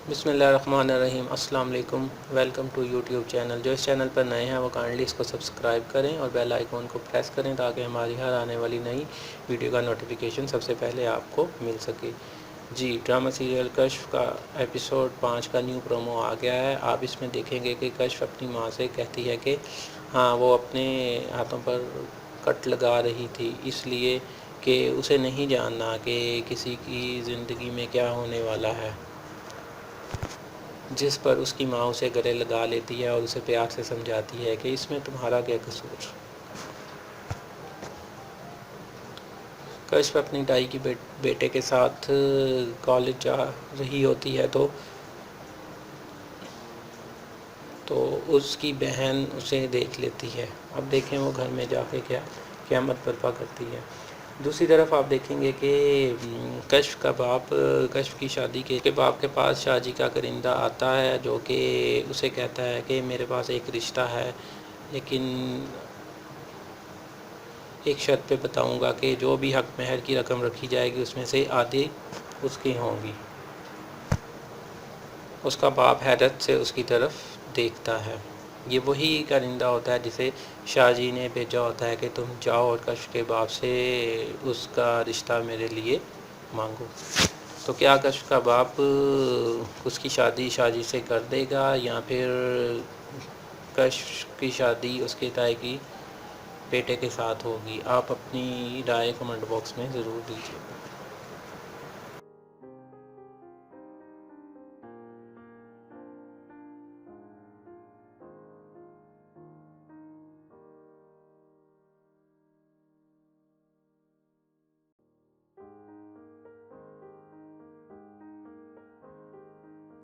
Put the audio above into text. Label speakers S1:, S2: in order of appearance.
S1: بسم اللہ الرحمن الرحیم۔ السلام علیکم، ویلکم ٹو یوٹیوب چینل۔ جو اس چینل پر نئے ہیں وہ کائنڈلی اس کو سبسکرائب کریں اور بیل آئیکن کو پریس کریں تاکہ ہماری ہر آنے والی نئی ویڈیو کا نوٹیفیکیشن سب سے پہلے آپ کو مل سکے۔ جی، ڈرامہ سیریل کشف کا ایپیسوڈ 5 کا نیو پرومو آ گیا ہے۔ آپ اس میں دیکھیں گے کہ کشف اپنی ماں سے کہتی ہے کہ ہاں وہ اپنے ہاتھوں پر کٹ لگا رہی تھی اس لیے کہ اسے نہیں جاننا کہ کسی کی زندگی میں کیا ہونے والا ہے، جس پر اس کی ماں اسے گلے لگا لیتی ہے اور اسے پیار سے سمجھاتی ہے کہ اس میں تمہارا کیا قصور۔ کشف اپنی تائی کی بیٹے کے ساتھ کالج جا رہی ہوتی ہے تو اس کی بہن اسے دیکھ لیتی ہے۔ اب دیکھیں وہ گھر میں جا کے کیا قیامت برپا کرتی ہے۔ دوسری طرف آپ دیکھیں گے کہ کشف کی شادی کے باپ کے پاس شاہ جی کا کرندہ آتا ہے جو کہ اسے کہتا ہے کہ میرے پاس ایک رشتہ ہے، لیکن ایک شرط پہ بتاؤں گا کہ جو بھی حق مہر کی رقم رکھی جائے گی اس میں سے آدھی اس کی ہوں گی۔ اس کا باپ حیرت سے اس کی طرف دیکھتا ہے۔ یہ وہی کرندہ ہوتا ہے جسے شاہ جی نے بھیجا ہوتا ہے کہ تم جاؤ اور کشف کے باپ سے اس کا رشتہ میرے لیے مانگو۔ تو کیا کشف کا باپ اس کی شادی شاہ جی سے کر دے گا یا پھر کشف کی شادی اس کے تائی کی بیٹے کے ساتھ ہوگی؟ آپ اپنی رائے کمنٹ باکس میں ضرور دیجیے گا۔